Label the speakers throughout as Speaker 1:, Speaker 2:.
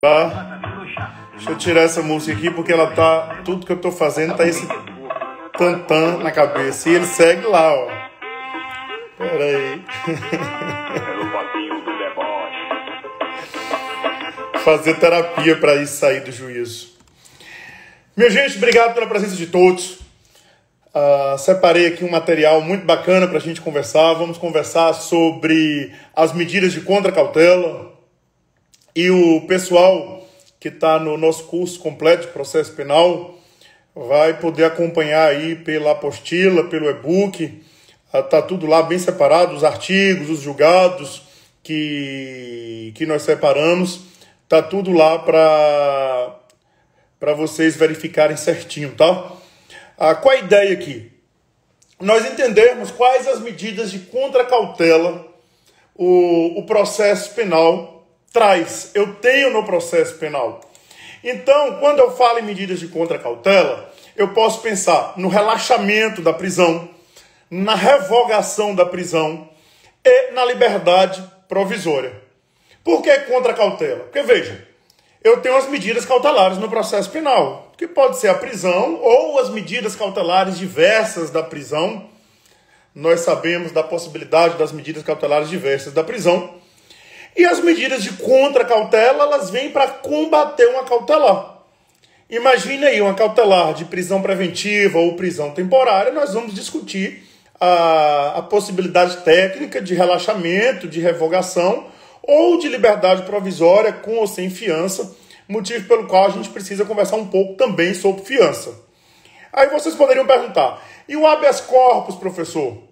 Speaker 1: Tá? Deixa eu tirar essa música aqui porque ela tá. Tudo que eu tô fazendo tá esse tantã na cabeça. E ele segue lá, ó. Pera aí. Fazer terapia para isso sair do juízo. Minha gente, obrigado pela presença de todos. Separei aqui um material muito bacana para a gente conversar. Vamos conversar sobre as medidas de contracautela. E o pessoal que está no nosso curso completo de processo penal vai poder acompanhar aí pela apostila, pelo e-book. Está tudo lá bem separado, os artigos, os julgados que nós separamos. Está tudo lá para vocês verificarem certinho, tá? Qual a ideia aqui? Nós entendermos quais as medidas de contracautela o processo penal traz. Eu tenho no processo penal. Então, quando eu falo em medidas de contracautela, eu posso pensar no relaxamento da prisão, na revogação da prisão e na liberdade provisória. Por que contracautela? Porque, veja, eu tenho as medidas cautelares no processo penal, que pode ser a prisão ou as medidas cautelares diversas da prisão. Nós sabemos da possibilidade das medidas cautelares diversas da prisão. E as medidas de contracautela, elas vêm para combater uma cautelar. Imagine aí uma cautelar de prisão preventiva ou prisão temporária. Nós vamos discutir a possibilidade técnica de relaxamento, de revogação ou de liberdade provisória com ou sem fiança, motivo pelo qual a gente precisa conversar um pouco também sobre fiança. Aí vocês poderiam perguntar, e o habeas corpus, professor?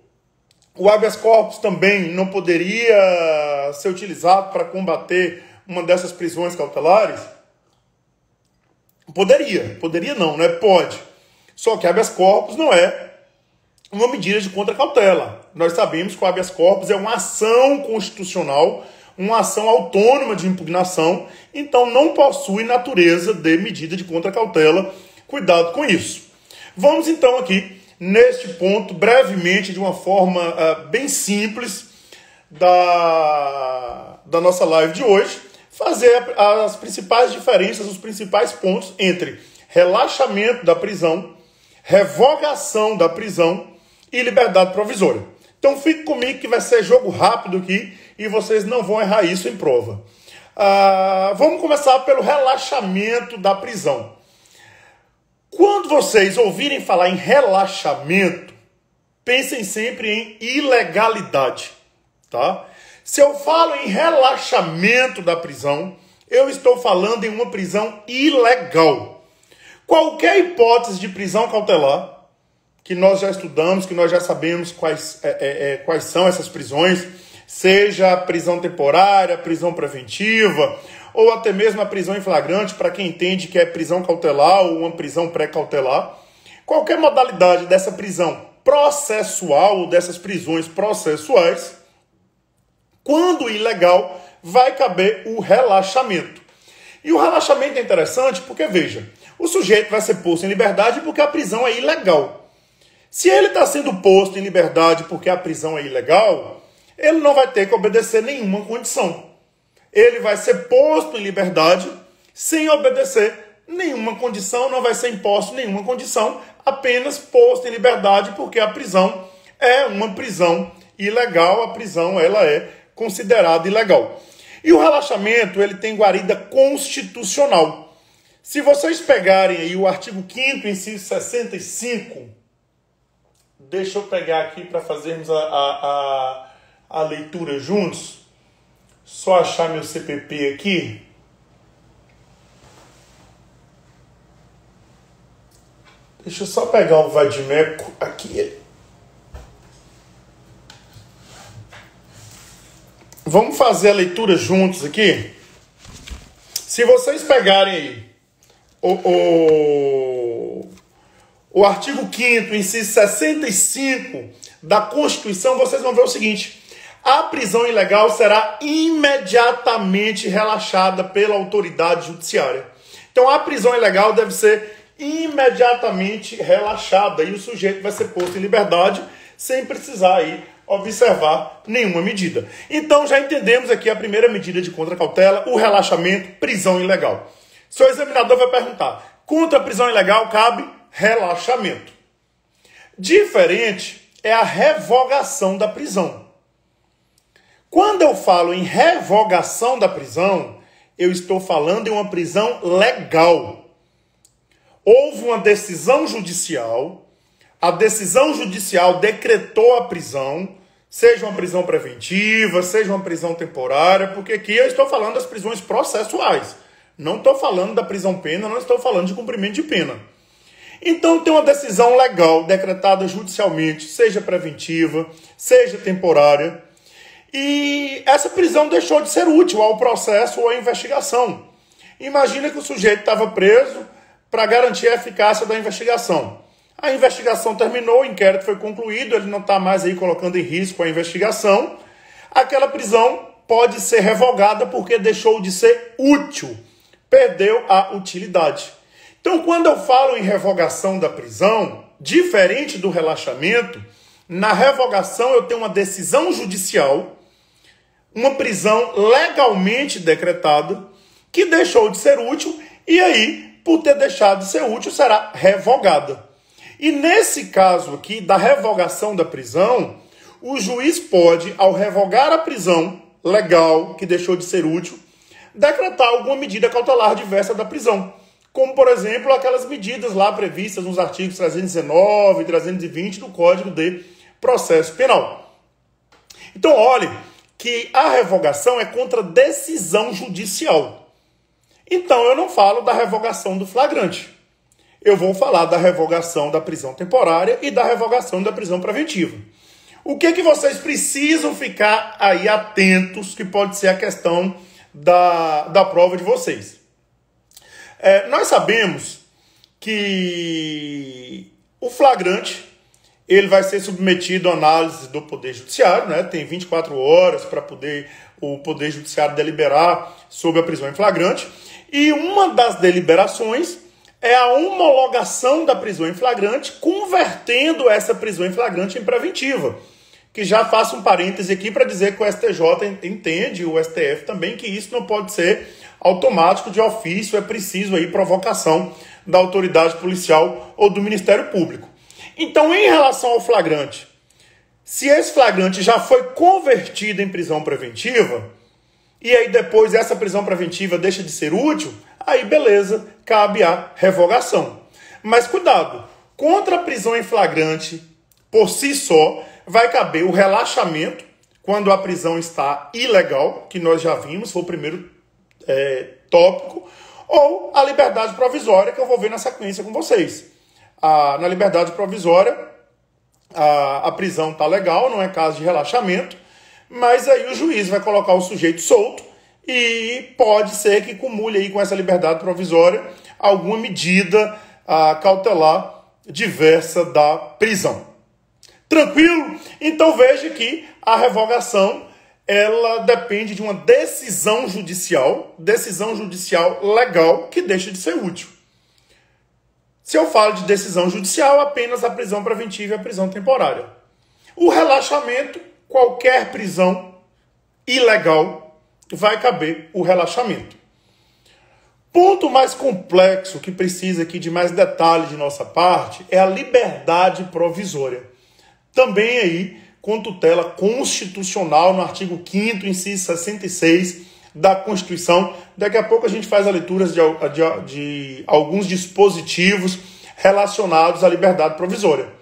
Speaker 1: O habeas corpus também não poderia ser utilizado para combater uma dessas prisões cautelares? Poderia não, né? Pode. Só que habeas corpus não é uma medida de contracautela. Nós sabemos que o habeas corpus é uma ação constitucional, uma ação autônoma de impugnação, então não possui natureza de medida de contracautela. Cuidado com isso. Vamos então aqui, neste ponto, brevemente, de uma forma bem simples da nossa live de hoje, fazer as principais diferenças, os principais pontos entre relaxamento da prisão, revogação da prisão e liberdade provisória. Então fique comigo que vai ser jogo rápido aqui e vocês não vão errar isso em prova. Vamos começar pelo relaxamento da prisão. Quando vocês ouvirem falar em relaxamento, pensem sempre em ilegalidade, tá? Se eu falo em relaxamento da prisão, eu estou falando em uma prisão ilegal. Qualquer hipótese de prisão cautelar, que nós já estudamos, que nós já sabemos quais são essas prisões, seja a prisão temporária, a prisão preventiva, ou até mesmo a prisão em flagrante, para quem entende que é prisão cautelar ou uma prisão pré-cautelar. Qualquer modalidade dessa prisão processual ou dessas prisões processuais, quando ilegal, vai caber o relaxamento. E o relaxamento é interessante porque, veja, o sujeito vai ser posto em liberdade porque a prisão é ilegal. Se ele está sendo posto em liberdade porque a prisão é ilegal, ele não vai ter que obedecer nenhuma condição. Ele vai ser posto em liberdade sem obedecer nenhuma condição, não vai ser imposto nenhuma condição, apenas posto em liberdade porque a prisão é uma prisão ilegal, a prisão ela é considerada ilegal. E o relaxamento ele tem guarida constitucional. Se vocês pegarem aí o artigo 5º, inciso 65, deixa eu pegar aqui para fazermos a leitura juntos. Só achar meu CPP aqui. Deixa eu só pegar o vadimeco aqui. Vamos fazer a leitura juntos aqui. Se vocês pegarem aí o artigo 5º, inciso 65 da Constituição, vocês vão ver o seguinte: a prisão ilegal será imediatamente relaxada pela autoridade judiciária. Então, a prisão ilegal deve ser imediatamente relaxada e o sujeito vai ser posto em liberdade sem precisar aí observar nenhuma medida. Então já entendemos aqui a primeira medida de contracautela, o relaxamento, prisão ilegal. Seu examinador vai perguntar, contra a prisão ilegal cabe relaxamento. Diferente é a revogação da prisão. Quando eu falo em revogação da prisão, eu estou falando em uma prisão legal. Houve uma decisão judicial, a decisão judicial decretou a prisão, seja uma prisão preventiva, seja uma prisão temporária, porque aqui eu estou falando das prisões processuais. Não estou falando da prisão pena, não estou falando de cumprimento de pena. Então tem uma decisão legal decretada judicialmente, seja preventiva, seja temporária, e essa prisão deixou de ser útil ao processo ou à investigação. Imagina que o sujeito estava preso para garantir a eficácia da investigação. A investigação terminou, o inquérito foi concluído, ele não está mais aí colocando em risco a investigação. Aquela prisão pode ser revogada porque deixou de ser útil, perdeu a utilidade. Então, quando eu falo em revogação da prisão, diferente do relaxamento, na revogação eu tenho uma decisão judicial, uma prisão legalmente decretada, que deixou de ser útil e aí, por ter deixado de ser útil, será revogada. E nesse caso aqui, da revogação da prisão, o juiz pode, ao revogar a prisão legal, que deixou de ser útil, decretar alguma medida cautelar diversa da prisão. Como, por exemplo, aquelas medidas lá previstas nos artigos 319 e 320 do Código de Processo Penal. Então, olhe que a revogação é contra decisão judicial. Então, eu não falo da revogação do flagrante. Eu vou falar da revogação da prisão temporária e da revogação da prisão preventiva. O que vocês precisam ficar aí atentos, que pode ser a questão da prova de vocês? Nós sabemos que o flagrante ele vai ser submetido à análise do Poder Judiciário, né? Tem 24 horas para o Poder Judiciário deliberar sobre a prisão em flagrante. E uma das deliberações é a homologação da prisão em flagrante, convertendo essa prisão em flagrante em preventiva. Que já faço um parêntese aqui para dizer que o STJ entende, o STF também, que isso não pode ser automático de ofício, é preciso aí provocação da autoridade policial ou do Ministério Público. Então, em relação ao flagrante, se esse flagrante já foi convertido em prisão preventiva, e aí depois essa prisão preventiva deixa de ser útil, aí beleza, cabe a revogação. Mas cuidado, contra a prisão em flagrante, por si só, vai caber o relaxamento, quando a prisão está ilegal, que nós já vimos, foi o primeiro tópico, ou a liberdade provisória, que eu vou ver na sequência com vocês. Na liberdade provisória, a prisão está legal, não é caso de relaxamento, mas aí o juiz vai colocar o sujeito solto e pode ser que cumule aí com essa liberdade provisória alguma medida cautelar diversa da prisão. Tranquilo? Então veja que a revogação ela depende de uma decisão judicial legal que deixa de ser útil. Se eu falo de decisão judicial, apenas a prisão preventiva e a prisão temporária. O relaxamento, qualquer prisão ilegal, vai caber o relaxamento. Ponto mais complexo que precisa aqui de mais detalhe de nossa parte é a liberdade provisória. Também aí com tutela constitucional no artigo 5º, inciso 66 da Constituição. Daqui a pouco a gente faz a leitura de alguns dispositivos relacionados à liberdade provisória.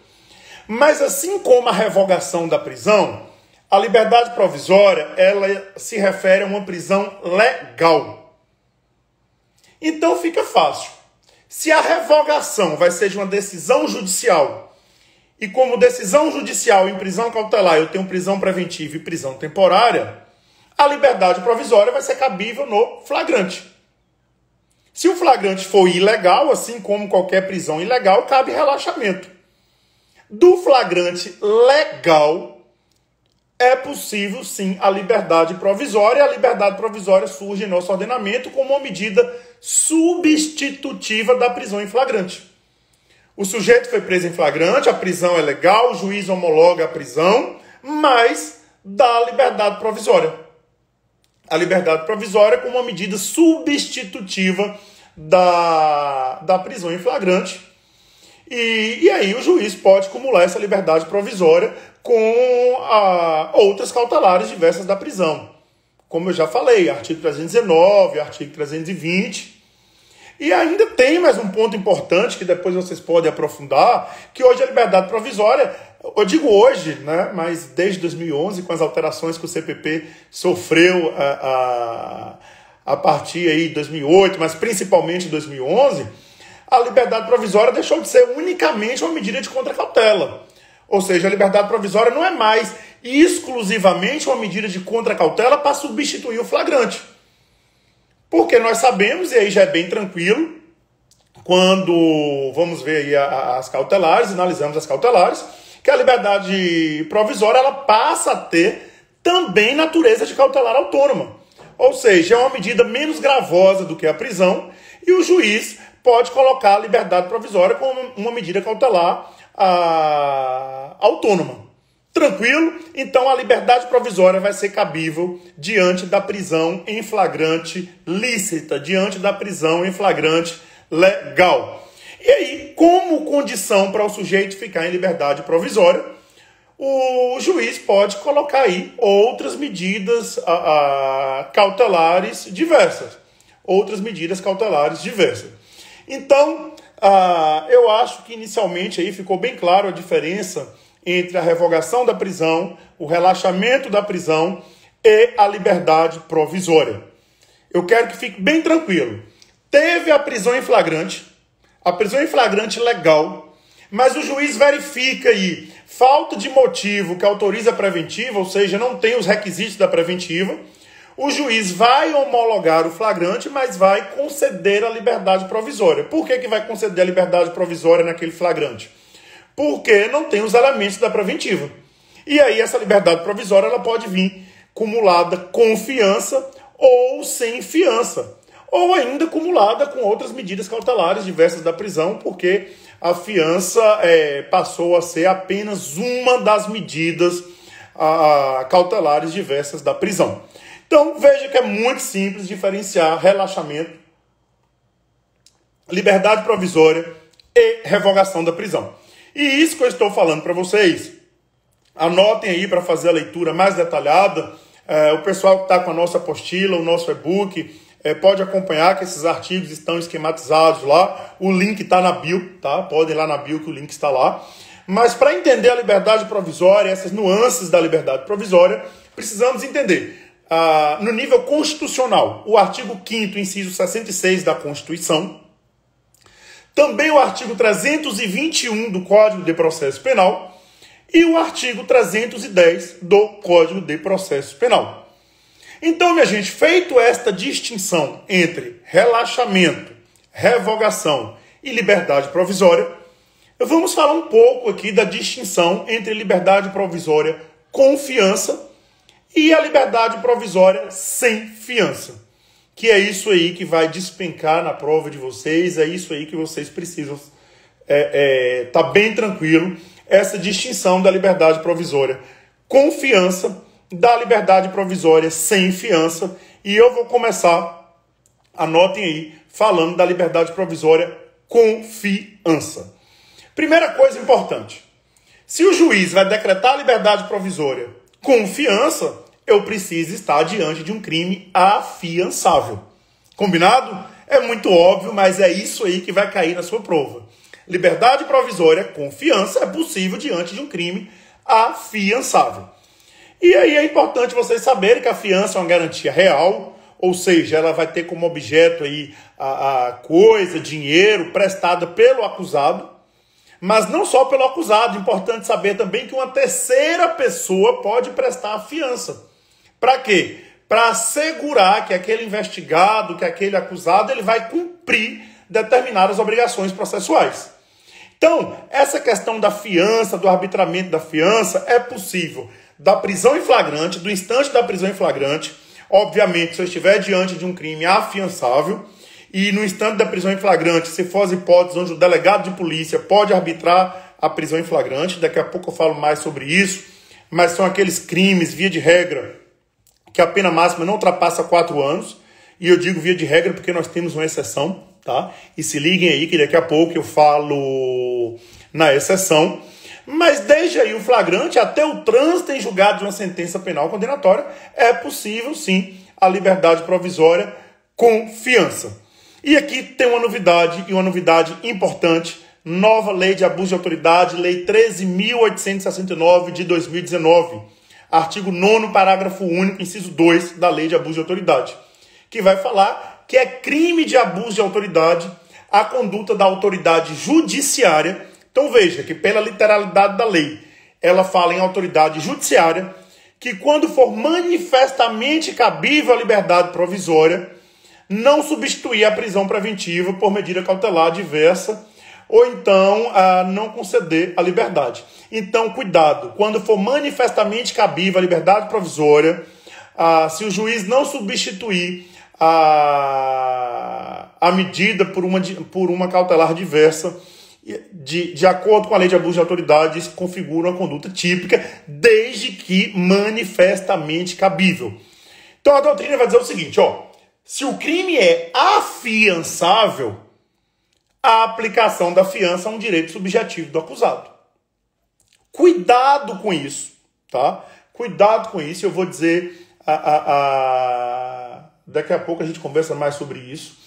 Speaker 1: Mas assim como a revogação da prisão, a liberdade provisória ela se refere a uma prisão legal. Então fica fácil. Se a revogação vai ser de uma decisão judicial, e como decisão judicial em prisão cautelar eu tenho prisão preventiva e prisão temporária, a liberdade provisória vai ser cabível no flagrante. Se o flagrante for ilegal, assim como qualquer prisão ilegal, cabe relaxamento. Do flagrante legal, é possível sim a liberdade provisória. A liberdade provisória surge em nosso ordenamento como uma medida substitutiva da prisão em flagrante. O sujeito foi preso em flagrante, a prisão é legal, o juiz homologa a prisão, mas da liberdade provisória. A liberdade provisória como uma medida substitutiva da prisão em flagrante. E aí o juiz pode acumular essa liberdade provisória com outras cautelares diversas da prisão. Como eu já falei, artigo 319, artigo 320. E ainda tem mais um ponto importante que depois vocês podem aprofundar, que hoje a liberdade provisória, eu digo hoje, né, mas desde 2011, com as alterações que o CPP sofreu a partir aí de 2008, mas principalmente em 2011, a liberdade provisória deixou de ser unicamente uma medida de contracautela. Ou seja, a liberdade provisória não é mais exclusivamente uma medida de contracautela para substituir o flagrante. Porque nós sabemos, e aí já é bem tranquilo, quando vamos ver aí as cautelares, analisamos as cautelares, que a liberdade provisória ela passa a ter também natureza de cautelar autônoma. Ou seja, é uma medida menos gravosa do que a prisão, e o juiz pode colocar a liberdade provisória como uma medida cautelar autônoma. Tranquilo? Então a liberdade provisória vai ser cabível diante da prisão em flagrante lícita, diante da prisão em flagrante legal. E aí, como condição para o sujeito ficar em liberdade provisória, o juiz pode colocar aí outras medidas cautelares diversas. Outras medidas cautelares diversas. Então, eu acho que inicialmente aí ficou bem claro a diferença entre a revogação da prisão, o relaxamento da prisão e a liberdade provisória. Eu quero que fique bem tranquilo. Teve a prisão em flagrante legal, mas o juiz verifica aí falta de motivo que autoriza a preventiva, ou seja, não tem os requisitos da preventiva. O juiz vai homologar o flagrante, mas vai conceder a liberdade provisória. Por que vai conceder a liberdade provisória naquele flagrante? Porque não tem os elementos da preventiva. E aí essa liberdade provisória ela pode vir cumulada com fiança ou sem fiança. Ou ainda cumulada com outras medidas cautelares diversas da prisão, porque a fiança passou a ser apenas uma das medidas cautelares diversas da prisão. Então veja que é muito simples diferenciar relaxamento, liberdade provisória e revogação da prisão. E isso que eu estou falando para vocês, anotem aí para fazer a leitura mais detalhada. O pessoal que está com a nossa apostila, o nosso e-book, pode acompanhar que esses artigos estão esquematizados lá. O link está na bio, tá? Podem ir lá na bio que o link está lá. Mas para entender a liberdade provisória, essas nuances da liberdade provisória, precisamos entender. No nível constitucional, o artigo 5º, inciso 66 da Constituição, também o artigo 321 do Código de Processo Penal e o artigo 310 do Código de Processo Penal. Então, minha gente, feito esta distinção entre relaxamento, revogação e liberdade provisória, vamos falar um pouco aqui da distinção entre liberdade provisória com fiança e a liberdade provisória sem fiança. Que é isso aí que vai despencar na prova de vocês, é isso aí que vocês precisam tá bem tranquilo, essa distinção da liberdade provisória com fiança, da liberdade provisória sem fiança, e eu vou começar, anotem aí, falando da liberdade provisória com fiança. Primeira coisa importante, se o juiz vai decretar a liberdade provisória com fiança, eu preciso estar diante de um crime afiançável. Combinado? É muito óbvio, mas é isso aí que vai cair na sua prova. Liberdade provisória com fiança é possível diante de um crime afiançável. E aí é importante vocês saberem que a fiança é uma garantia real, ou seja, ela vai ter como objeto aí a coisa, dinheiro prestada pelo acusado, mas não só pelo acusado. Importante saber também que uma terceira pessoa pode prestar a fiança. Para quê? Para assegurar que aquele investigado, que aquele acusado, ele vai cumprir determinadas obrigações processuais. Então, essa questão da fiança, do arbitramento da fiança, é possível da prisão em flagrante, do instante da prisão em flagrante. Obviamente, se eu estiver diante de um crime afiançável, e no instante da prisão em flagrante, se for as hipóteses onde o delegado de polícia pode arbitrar a prisão em flagrante, daqui a pouco eu falo mais sobre isso, mas são aqueles crimes, via de regra, que a pena máxima não ultrapassa 4 anos. E eu digo via de regra porque nós temos uma exceção, tá? E se liguem aí que daqui a pouco eu falo na exceção. Mas desde aí o flagrante até o trânsito em julgado de uma sentença penal condenatória, é possível sim a liberdade provisória com fiança. E aqui tem uma novidade, e uma novidade importante: nova lei de abuso de autoridade, lei 13.869 de 2019, artigo 9º, parágrafo único, inciso 2 da lei de abuso de autoridade, que vai falar que é crime de abuso de autoridade a conduta da autoridade judiciária. Então veja que pela literalidade da lei, ela fala em autoridade judiciária, que quando for manifestamente cabível a liberdade provisória, não substituir a prisão preventiva por medida cautelar diversa, ou então não conceder a liberdade. Então, cuidado, quando for manifestamente cabível a liberdade provisória, se o juiz não substituir a medida por uma cautelar diversa, de acordo com a lei de abuso de autoridade, isso configura uma conduta típica, desde que manifestamente cabível. Então a doutrina vai dizer o seguinte, se o crime é afiançável, a aplicação da fiança é um direito subjetivo do acusado. Cuidado com isso, tá? Cuidado com isso, eu vou dizer, daqui a pouco a gente conversa mais sobre isso.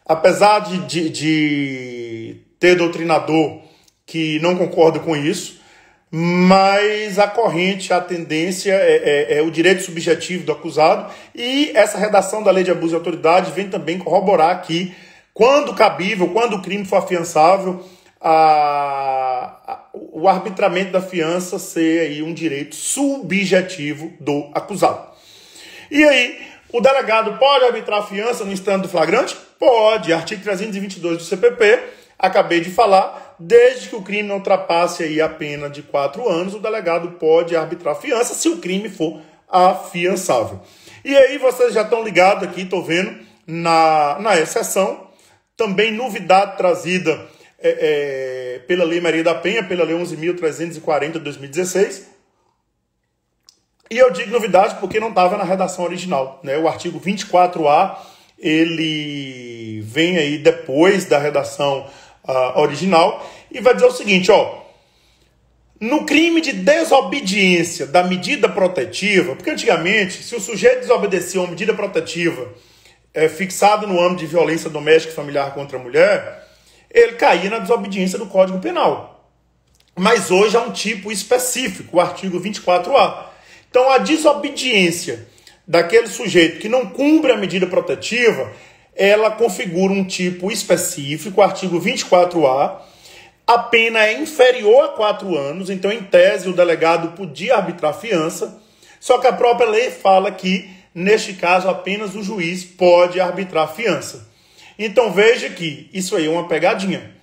Speaker 1: Apesar de ter doutrinador que não concorda com isso, mas a corrente, a tendência é o direito subjetivo do acusado, e essa redação da lei de abuso de autoridade vem também corroborar que, quando cabível, quando o crime for afiançável, o arbitramento da fiança ser aí um direito subjetivo do acusado. E aí, o delegado pode arbitrar a fiança no instante do flagrante? Pode. Artigo 322 do CPP, acabei de falar, desde que o crime não ultrapasse aí a pena de 4 anos, o delegado pode arbitrar a fiança se o crime for afiançável. E aí vocês já estão ligados aqui, estou vendo, na exceção. Também novidade trazida pela Lei Maria da Penha, pela Lei 11.340 de 2016. E eu digo novidade porque não estava na redação original, né? O artigo 24A, ele vem aí depois da redação original e vai dizer o seguinte, no crime de desobediência da medida protetiva, porque antigamente, se o sujeito desobedecia uma medida protetiva fixada no âmbito de violência doméstica e familiar contra a mulher, ele caía na desobediência do Código Penal. Mas hoje há um tipo específico, o artigo 24A. Então, a desobediência daquele sujeito que não cumpre a medida protetiva, ela configura um tipo específico, o artigo 24A. A pena é inferior a 4 anos, então, em tese, o delegado podia arbitrar fiança, só que a própria lei fala que, neste caso, apenas o juiz pode arbitrar fiança. Então, veja que isso aí é uma pegadinha.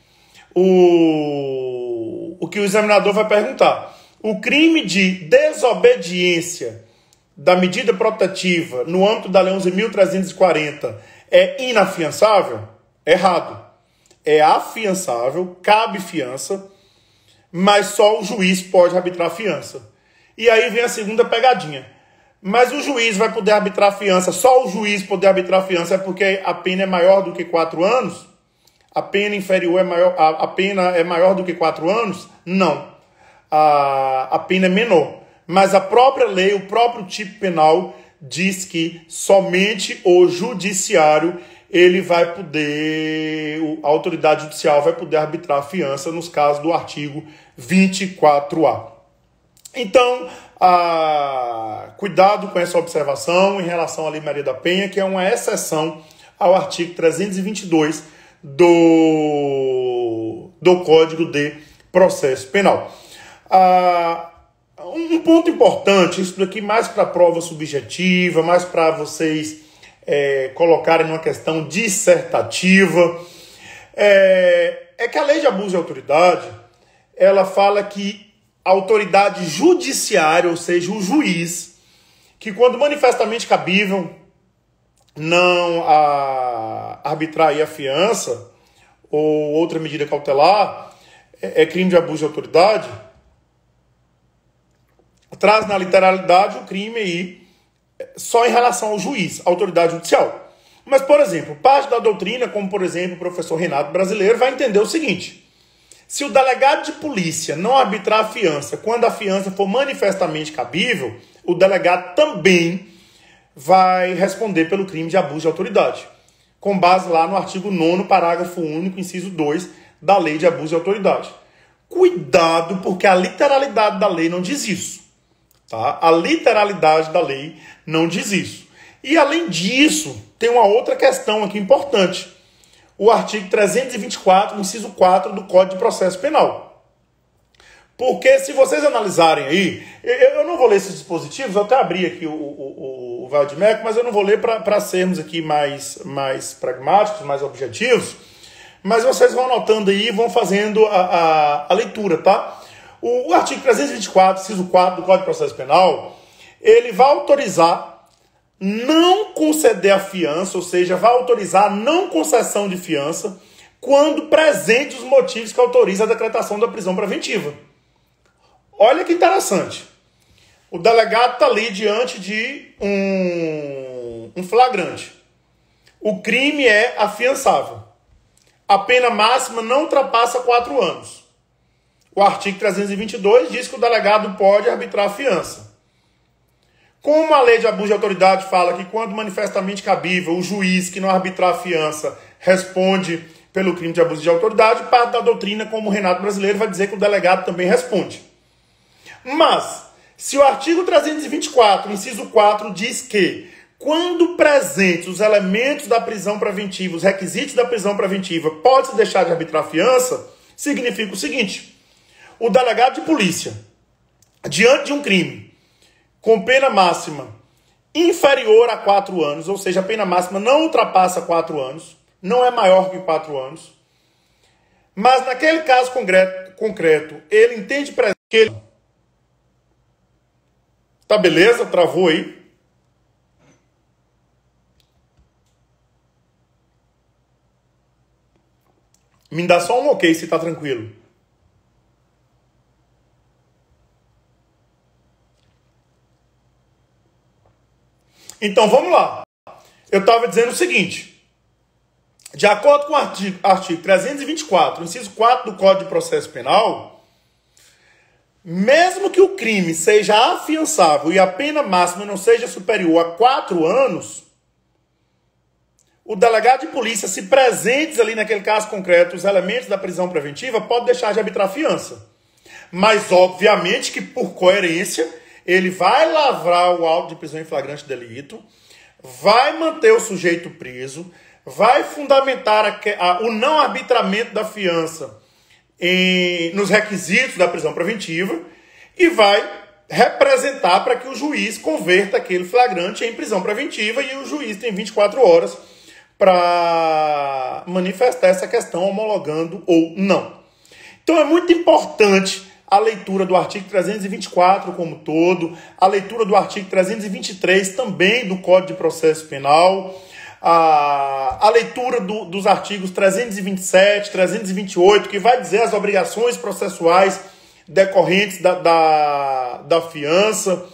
Speaker 1: O que o examinador vai perguntar: o crime de desobediência da medida protetiva no âmbito da Lei 11.340 é inafiançável? Errado. É afiançável, cabe fiança, mas só o juiz pode arbitrar fiança. E aí vem a segunda pegadinha. Mas o juiz vai poder arbitrar fiança, só o juiz poder arbitrar fiança é porque a pena é maior do que 4 anos? A pena inferior é maior, a pena é maior do que 4 anos? Não. A pena é menor. Mas a própria lei, o próprio tipo penal, diz que somente o judiciário, ele vai poder, a autoridade judicial vai poder arbitrar a fiança nos casos do artigo 24A. Então, cuidado com essa observação em relação à Lei Maria da Penha, que é uma exceção ao artigo 322 do Código de Processo Penal. Um ponto importante, isso daqui mais para a prova subjetiva, mais para vocês colocarem numa questão dissertativa, é que a lei de abuso de autoridade, ela fala que a autoridade judiciária, ou seja, o juiz, que quando manifestamente cabível não arbitrar aí a fiança ou outra medida cautelar, é crime de abuso de autoridade, traz na literalidade o crime aí só em relação ao juiz, autoridade judicial. Mas, por exemplo, parte da doutrina, como por exemplo o professor Renato Brasileiro, vai entender o seguinte: se o delegado de polícia não arbitrar a fiança quando a fiança for manifestamente cabível, o delegado também vai responder pelo crime de abuso de autoridade, com base lá no artigo 9º, parágrafo único, inciso 2, da Lei de Abuso de Autoridade. Cuidado, porque a literalidade da lei não diz isso. Tá? A literalidade da lei não diz isso. E, além disso, tem uma outra questão aqui importante. O artigo 324, inciso 4 do Código de Processo Penal. Porque, se vocês analisarem aí, eu não vou ler esses dispositivos, eu até abri aqui o Valdemec, mas eu não vou ler para sermos aqui mais pragmáticos, mais objetivos. Mas vocês vão anotando aí e vão fazendo a leitura, tá? O artigo 324, inciso 4 do Código de Processo Penal, ele vai autorizar não conceder a fiança, ou seja, vai autorizar a não concessão de fiança quando presentes os motivos que autorizam a decretação da prisão preventiva. Olha que interessante. O delegado está ali diante de um flagrante. O crime é afiançável. A pena máxima não ultrapassa 4 anos. O artigo 322 diz que o delegado pode arbitrar a fiança. Como a lei de abuso de autoridade fala que quando manifestamente cabível, o juiz que não arbitrar a fiança responde pelo crime de abuso de autoridade, parte da doutrina, como o Renato Brasileiro, vai dizer que o delegado também responde. Mas, se o artigo 324, inciso 4, diz que quando presentes os elementos da prisão preventiva, os requisitos da prisão preventiva, pode-se deixar de arbitrar a fiança, significa o seguinte: o delegado de polícia, diante de um crime com pena máxima inferior a 4 anos, ou seja, a pena máxima não ultrapassa 4 anos, não é maior que 4 anos, mas naquele caso concreto ele entende que ele... Tá beleza? Travou aí? Me dá só um ok se tá tranquilo. Então, vamos lá. Eu estava dizendo o seguinte. De acordo com o artigo 324, inciso 4 do Código de Processo Penal, mesmo que o crime seja afiançável e a pena máxima não seja superior a 4 anos, o delegado de polícia, se presentes ali naquele caso concreto os elementos da prisão preventiva, pode deixar de arbitrar a fiança. Mas, obviamente, que por coerência, ele vai lavrar o auto de prisão em flagrante delito, vai manter o sujeito preso, vai fundamentar o não arbitramento da fiança nos requisitos da prisão preventiva e vai representar para que o juiz converta aquele flagrante em prisão preventiva, e o juiz tem 24 horas para manifestar essa questão, homologando ou não. Então é muito importante a leitura do artigo 324 como todo, a leitura do artigo 323 também do Código de Processo Penal, a leitura dos artigos 327, 328, que vai dizer as obrigações processuais decorrentes da fiança.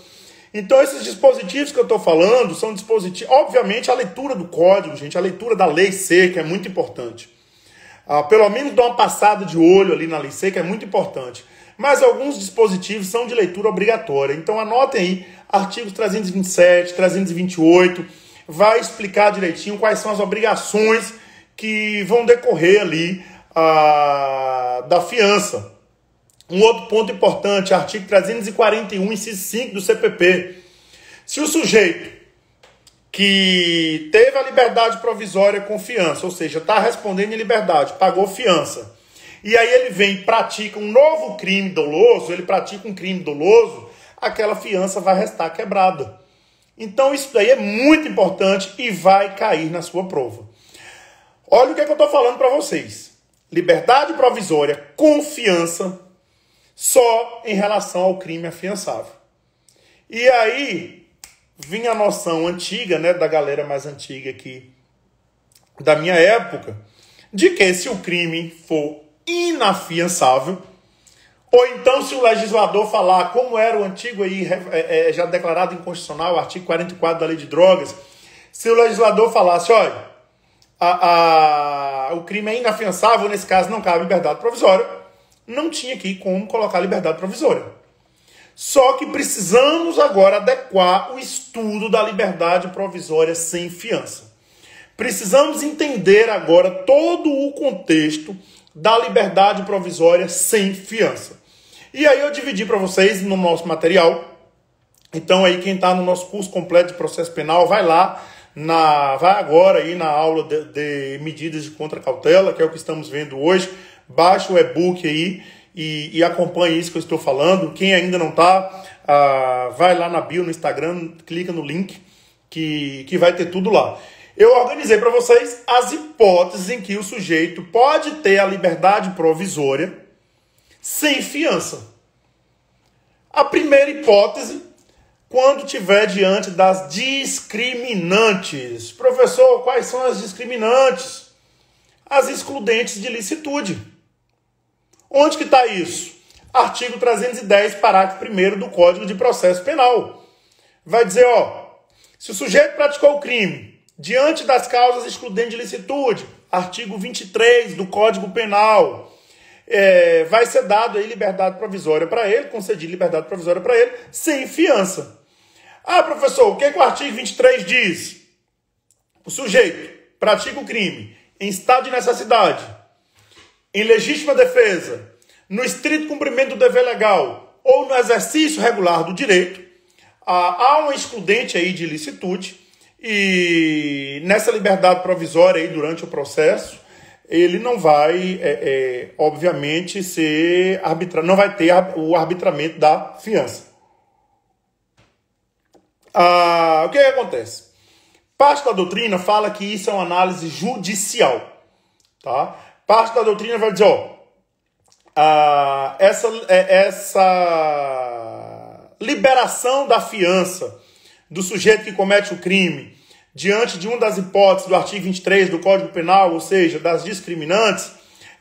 Speaker 1: Então, esses dispositivos que eu estou falando são dispositivos... Obviamente, a leitura do código, gente, a leitura da lei seca é muito importante. Pelo menos dar uma passada de olho ali na lei seca é muito importante. Mas alguns dispositivos são de leitura obrigatória. Então, anotem aí, artigos 327, 328, vai explicar direitinho quais são as obrigações que vão decorrer ali da fiança. Um outro ponto importante, artigo 341, inciso 5 do CPP. Se o sujeito que teve a liberdade provisória com fiança, ou seja, está respondendo em liberdade, pagou fiança, e aí ele vem e pratica um novo crime doloso, ele pratica um crime doloso, aquela fiança vai restar quebrada. Então isso daí é muito importante e vai cair na sua prova. Olha o que é que eu estou falando para vocês. Liberdade provisória com fiança só em relação ao crime afiançável. E aí vinha a noção antiga, né, da galera mais antiga aqui, da minha época, de que se o crime for inafiançável, Ou então, se o legislador falar, como era o antigo aí, já declarado inconstitucional, o artigo 44 da Lei de Drogas, se o legislador falasse, olha, o crime é inafiançável, nesse caso não cabe liberdade provisória, não tinha aqui como colocar liberdade provisória. Só que precisamos agora adequar o estudo da liberdade provisória sem fiança. Precisamos entender agora todo o contexto da liberdade provisória sem fiança. E aí eu dividi para vocês no nosso material. Então aí quem está no nosso curso completo de processo penal, vai lá, vai agora aí na aula de medidas de contracautela, que é o que estamos vendo hoje. Baixa o e-book aí e acompanhe isso que eu estou falando. Quem ainda não está, vai lá na bio no Instagram, clica no link que vai ter tudo lá. Eu organizei para vocês as hipóteses em que o sujeito pode ter a liberdade provisória sem fiança. A primeira hipótese, quando estiver diante das discriminantes. Professor, quais são as discriminantes? As excludentes de licitude. Onde que está isso? Artigo 310, parágrafo 1º do Código de Processo Penal. Vai dizer, se o sujeito praticou o crime diante das causas excludentes de licitude, artigo 23 do Código Penal, vai ser dado aí liberdade provisória para ele, concedida liberdade provisória para ele, sem fiança. Professor, o que o artigo 23 diz? O sujeito pratica o crime em estado de necessidade, em legítima defesa, no estrito cumprimento do dever legal ou no exercício regular do direito, há um excludente aí de licitude. E nessa liberdade provisória aí durante o processo, ele não vai, obviamente, ser arbitrado, não vai ter o arbitramento da fiança. O que acontece? Parte da doutrina fala que isso é uma análise judicial. Tá? Parte da doutrina vai dizer, essa liberação da fiança do sujeito que comete o crime, diante de uma das hipóteses do artigo 23 do Código Penal, ou seja, das discriminantes,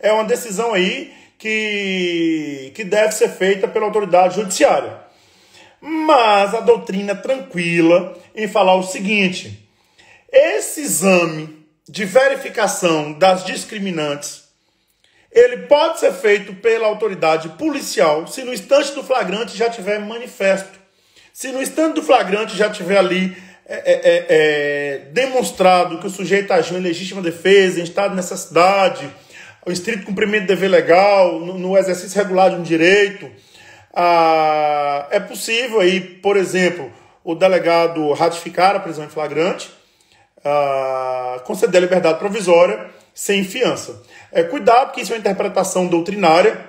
Speaker 1: é uma decisão aí que deve ser feita pela autoridade judiciária. Mas a doutrina é tranquila em falar o seguinte: esse exame de verificação das discriminantes, ele pode ser feito pela autoridade policial se no instante do flagrante já tiver manifesto. Se no instante do flagrante já tiver ali demonstrado que o sujeito agiu em legítima defesa, em estado de necessidade, o estrito cumprimento do dever legal, no exercício regular de um direito, é possível aí, por exemplo, o delegado ratificar a prisão em flagrante, conceder a liberdade provisória sem fiança. Cuidado, que isso é uma interpretação doutrinária,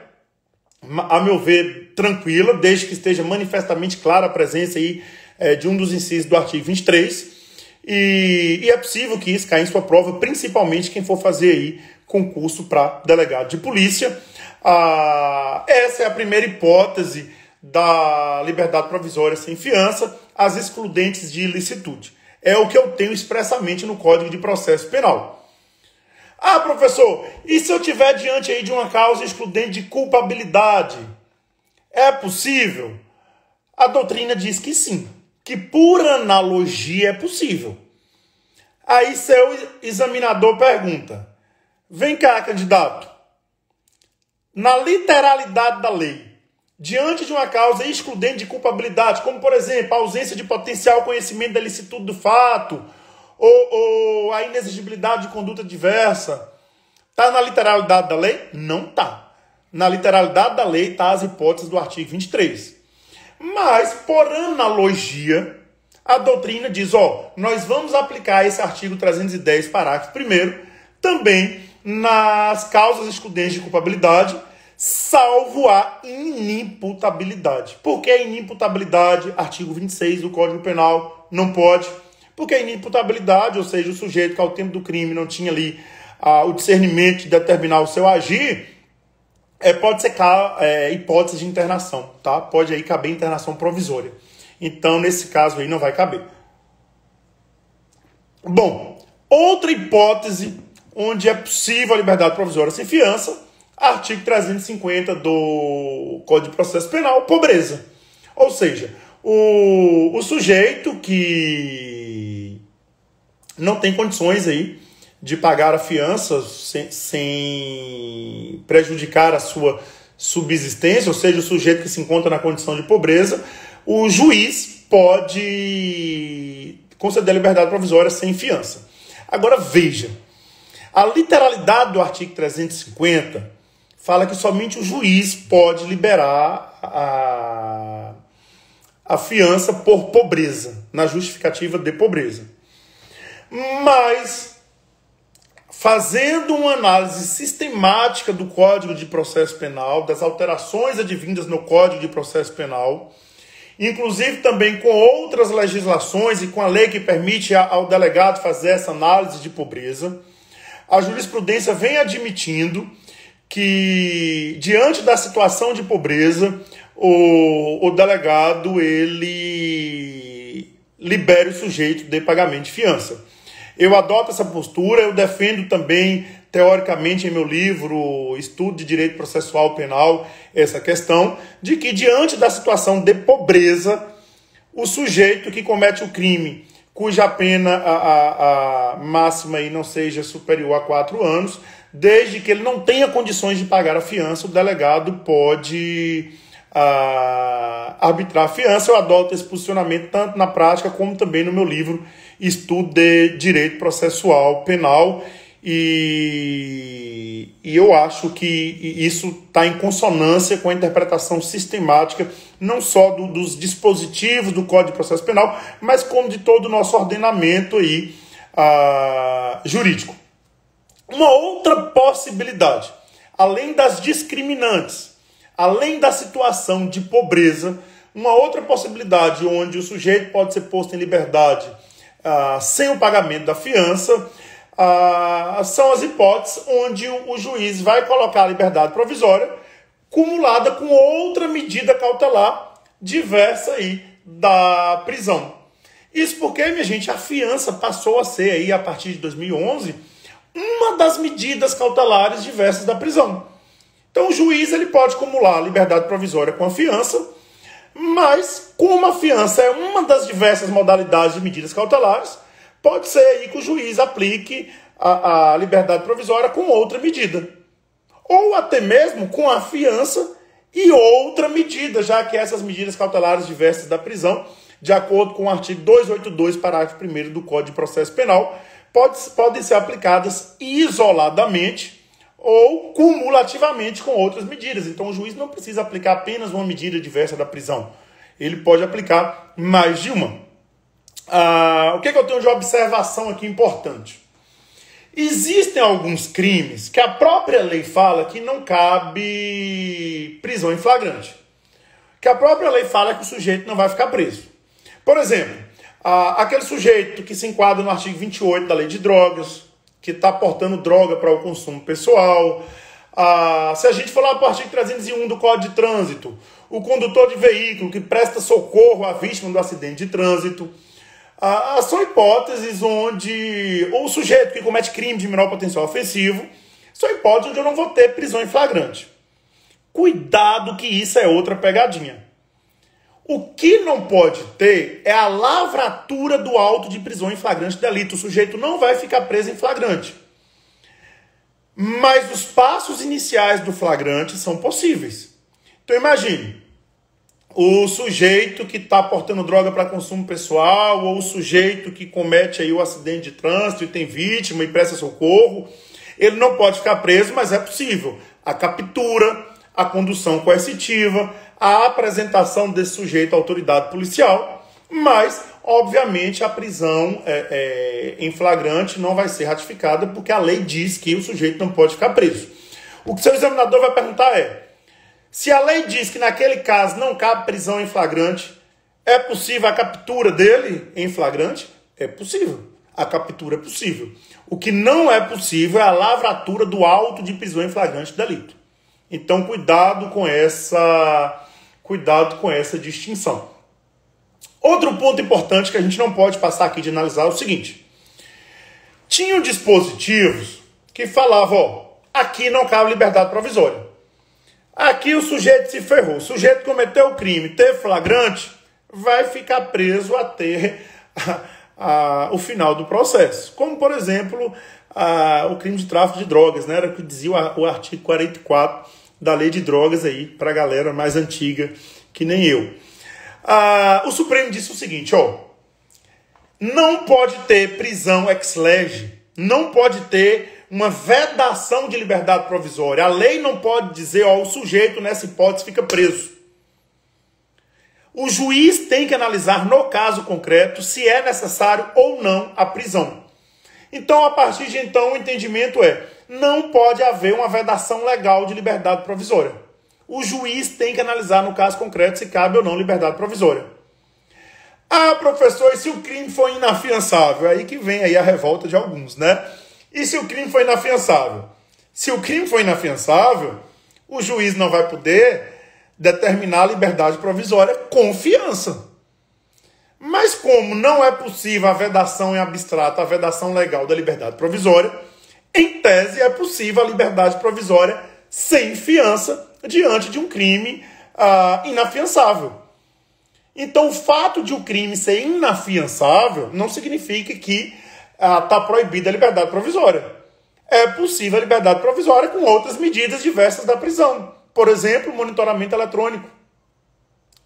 Speaker 1: a meu ver, tranquila, desde que esteja manifestamente clara a presença aí, de um dos incisos do artigo 23, e é possível que isso caia em sua prova, principalmente quem for fazer aí concurso para delegado de polícia. Essa é a primeira hipótese da liberdade provisória sem fiança, as excludentes de ilicitude. É o que eu tenho expressamente no Código de Processo Penal. Professor, e se eu estiver diante aí de uma causa excludente de culpabilidade? É possível? A doutrina diz que sim, que por analogia é possível. Aí seu examinador pergunta: vem cá, candidato, na literalidade da lei, diante de uma causa excludente de culpabilidade, como por exemplo a ausência de potencial conhecimento da ilicitude do fato, ou a inexigibilidade de conduta diversa, está na literalidade da lei? Não está. Na literalidade da lei está as hipóteses do artigo 23. Mas, por analogia, a doutrina diz, nós vamos aplicar esse artigo 310, parágrafo 1º, também nas causas excludentes de culpabilidade, salvo a inimputabilidade. Por que a inimputabilidade? Artigo 26 do Código Penal não pode. Porque a inimputabilidade, ou seja, o sujeito que ao tempo do crime não tinha ali o discernimento de determinar o seu agir, pode ser hipótese de internação, tá? Pode aí caber internação provisória. Então, nesse caso aí, não vai caber. Bom, outra hipótese onde é possível a liberdade provisória sem fiança, Artigo 350 do Código de Processo Penal, pobreza. Ou seja, o sujeito que não tem condições aí de pagar a fiança sem prejudicar a sua subsistência, ou seja, o sujeito que se encontra na condição de pobreza, o juiz pode conceder a liberdade provisória sem fiança. Agora veja, a literalidade do artigo 350 fala que somente o juiz pode liberar a fiança por pobreza, na justificativa de pobreza. Mas, fazendo uma análise sistemática do Código de Processo Penal, das alterações advindas no Código de Processo Penal, inclusive também com outras legislações e com a lei que permite ao delegado fazer essa análise de pobreza, a jurisprudência vem admitindo que, diante da situação de pobreza, o delegado ele libere o sujeito de pagamento de fiança. Eu adoto essa postura, eu defendo também, teoricamente, em meu livro Estudo de Direito Processual Penal, essa questão de que, diante da situação de pobreza, o sujeito que comete o crime, cuja pena a máxima aí não seja superior a 4 anos, desde que ele não tenha condições de pagar a fiança, o delegado pode arbitrar a fiança. Eu adoto esse posicionamento tanto na prática como também no meu livro Estudo de Direito Processual Penal, e eu acho que isso está em consonância com a interpretação sistemática não só dos dispositivos do Código de Processo Penal, mas como de todo o nosso ordenamento aí, jurídico. Uma outra possibilidade, além das discriminantes, além da situação de pobreza, uma outra possibilidade onde o sujeito pode ser posto em liberdade sem o pagamento da fiança, são as hipóteses onde o juiz vai colocar a liberdade provisória cumulada com outra medida cautelar diversa aí da prisão. Isso porque, minha gente, a fiança passou a ser aí, a partir de 2011, uma das medidas cautelares diversas da prisão. Então o juiz ele pode acumular a liberdade provisória com a fiança, mas como a fiança é uma das diversas modalidades de medidas cautelares, pode ser aí que o juiz aplique a liberdade provisória com outra medida. Ou até mesmo com a fiança e outra medida, já que essas medidas cautelares diversas da prisão, de acordo com o artigo 282, parágrafo 1º do Código de Processo Penal, podem ser aplicadas isoladamente ou cumulativamente com outras medidas. Então o juiz não precisa aplicar apenas uma medida diversa da prisão. Ele pode aplicar mais de uma. O que eu tenho de observação aqui importante? Existem alguns crimes que a própria lei fala que não cabe prisão em flagrante. Que a própria lei fala que o sujeito não vai ficar preso. Por exemplo, aquele sujeito que se enquadra no artigo 28 da Lei de Drogas, que está portando droga para o consumo pessoal. Se a gente for lá para o artigo 301 do Código de Trânsito, o condutor de veículo que presta socorro à vítima do acidente de trânsito. São hipóteses onde o sujeito que comete crime de menor potencial ofensivo, são hipóteses onde eu não vou ter prisão em flagrante. Cuidado que isso é outra pegadinha. O que não pode ter é a lavratura do auto de prisão em flagrante delito. O sujeito não vai ficar preso em flagrante. Mas os passos iniciais do flagrante são possíveis. Então imagine, o sujeito que está portando droga para consumo pessoal, ou o sujeito que comete aí o acidente de trânsito e tem vítima e presta socorro, ele não pode ficar preso, mas é possível a captura, a condução coercitiva, a apresentação desse sujeito à autoridade policial, mas, obviamente, a prisão em flagrante não vai ser ratificada, porque a lei diz que o sujeito não pode ficar preso. O que o seu examinador vai perguntar é: se a lei diz que naquele caso não cabe prisão em flagrante, é possível a captura dele em flagrante? É possível. A captura é possível. O que não é possível é a lavratura do auto de prisão em flagrante delito. Então, cuidado com essa distinção. Outro ponto importante que a gente não pode passar aqui de analisar é o seguinte. Tinham dispositivos que falavam, aqui não cabe liberdade provisória. Aqui o sujeito se ferrou. O sujeito cometeu o crime, teve flagrante, vai ficar preso até o final do processo. Como, por exemplo, o crime de tráfico de drogas, né? Era o que dizia o artigo 44 da lei de drogas aí, para a galera mais antiga que nem eu. O Supremo disse o seguinte, não pode ter prisão ex lege, não pode ter uma vedação de liberdade provisória. A lei não pode dizer, o sujeito nessa hipótese fica preso. O juiz tem que analisar no caso concreto se é necessário ou não a prisão. Então, a partir de então, o entendimento não pode haver uma vedação legal de liberdade provisória. O juiz tem que analisar no caso concreto se cabe ou não liberdade provisória. Professor, e se o crime for inafiançável? Aí que vem aí a revolta de alguns, né? E se o crime for inafiançável? Se o crime for inafiançável, o juiz não vai poder determinar a liberdade provisória com fiança. Mas como não é possível a vedação em abstrato, a vedação legal da liberdade provisória, em tese é possível a liberdade provisória sem fiança diante de um crime inafiançável. Então o fato de o crime ser inafiançável não significa que está proibida a liberdade provisória. É possível a liberdade provisória com outras medidas diversas da prisão. Por exemplo, monitoramento eletrônico.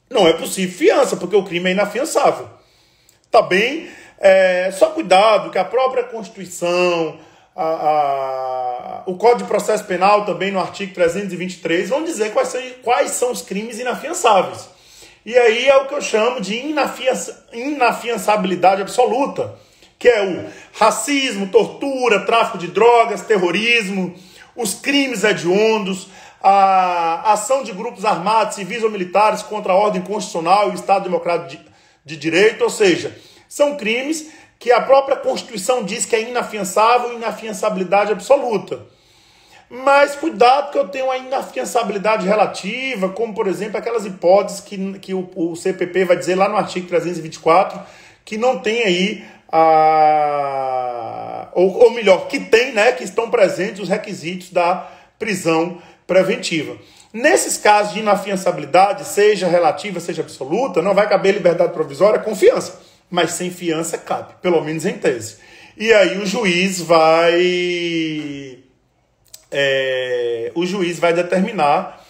Speaker 1: Não é possível fiança, porque o crime é inafiançável. Tá bem? Só cuidado que a própria Constituição, o Código de Processo Penal, também no artigo 323, vão dizer quais são os crimes inafiançáveis. E aí é o que eu chamo de inafiançabilidade absoluta, que é o racismo, tortura, tráfico de drogas, terrorismo, os crimes hediondos, a ação de grupos armados, civis ou militares contra a ordem constitucional e o Estado Democrático de Direito, ou seja, são crimes que a própria Constituição diz que é inafiançável, inafiançabilidade absoluta. Mas cuidado que eu tenho uma inafiançabilidade relativa, como, por exemplo, aquelas hipóteses que o CPP vai dizer lá no artigo 324, que não tem aí, ou melhor, que tem, né, que estão presentes os requisitos da prisão preventiva. Nesses casos de inafiançabilidade, seja relativa, seja absoluta, não vai caber liberdade provisória com fiança, mas sem fiança cabe, pelo menos em tese. E aí o juiz vai determinar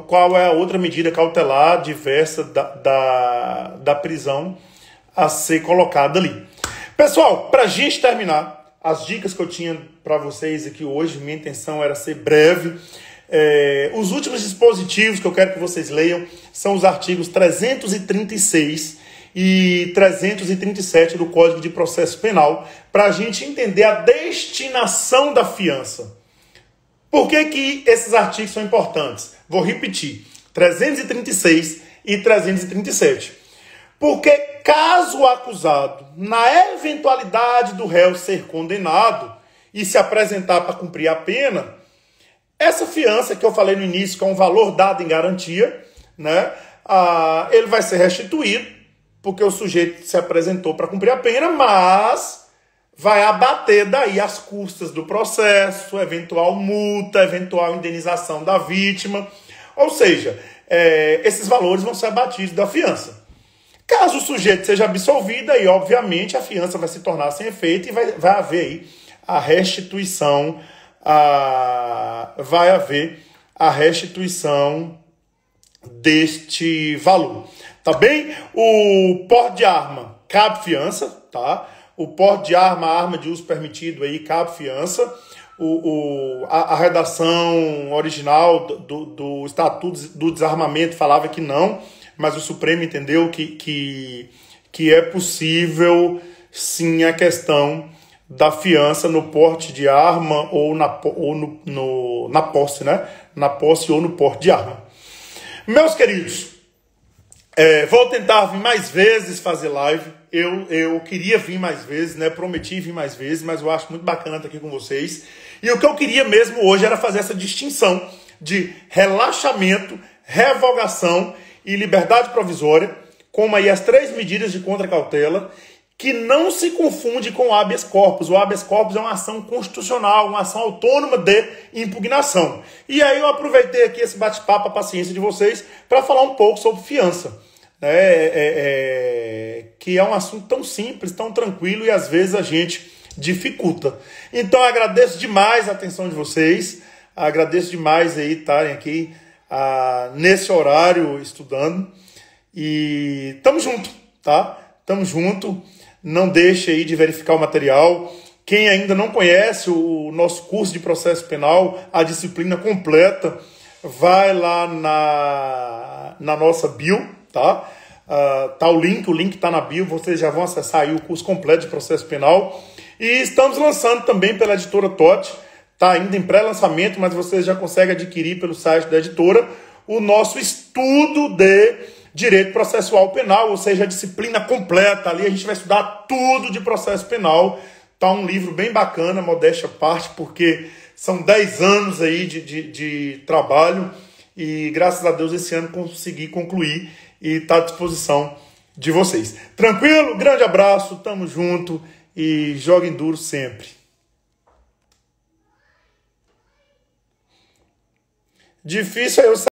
Speaker 1: qual é a outra medida cautelar diversa da prisão a ser colocada ali. Pessoal, para a gente terminar, as dicas que eu tinha para vocês aqui hoje, minha intenção era ser breve. Os últimos dispositivos que eu quero que vocês leiam são os artigos 336 e 337 do Código de Processo Penal, para a gente entender a destinação da fiança. Por que esses artigos são importantes? Vou repetir, 336 e 337. Porque caso o acusado, na eventualidade do réu ser condenado e se apresentar para cumprir a pena, essa fiança que eu falei no início, que é um valor dado em garantia, né, ele vai ser restituído, porque o sujeito se apresentou para cumprir a pena, mas vai abater daí as custas do processo, eventual multa, eventual indenização da vítima. Ou seja, esses valores vão ser abatidos da fiança. Caso o sujeito seja absolvido, aí obviamente a fiança vai se tornar sem efeito e vai haver aí a restituição, vai haver a restituição deste valor. Tá bem? O porte de arma cabe fiança, tá? O porte de arma de uso permitido aí cabe fiança. A redação original do Estatuto do Desarmamento falava que não, mas o Supremo entendeu que é possível, sim, a questão da fiança no porte de arma ou na posse, né? Na posse ou no porte de arma. Meus queridos, vou tentar vir mais vezes fazer live. Eu queria vir mais vezes, né? Prometi vir mais vezes, mas eu acho muito bacana estar aqui com vocês. E o que eu queria mesmo hoje era fazer essa distinção de relaxamento, revogação e liberdade provisória, como aí as 3 medidas de contracautela, que não se confunde com o habeas corpus. O habeas corpus é uma ação constitucional, uma ação autônoma de impugnação. E aí eu aproveitei aqui esse bate-papo, a paciência de vocês, para falar um pouco sobre fiança, que é um assunto tão simples, tão tranquilo, e às vezes a gente dificulta. Então eu agradeço demais a atenção de vocês, agradeço demais aí estarem aqui nesse horário estudando, e tamo junto, tá? Tamo junto. Não deixe aí de verificar o material. Quem ainda não conhece o nosso curso de processo penal, a disciplina completa, vai lá na nossa bio, tá? Tá o link tá na bio, vocês já vão acessar aí o curso completo de processo penal. E estamos lançando também pela editora TOT, tá ainda em pré-lançamento, mas vocês já conseguem adquirir pelo site da editora o nosso estudo de Direito Processual Penal, ou seja, a disciplina completa. Ali a gente vai estudar tudo de processo penal. Tá um livro bem bacana, modéstia à parte, porque são 10 anos aí de trabalho e graças a Deus esse ano consegui concluir e tá à disposição de vocês. Tranquilo? Grande abraço, tamo junto e joguem duro sempre. Difícil é eu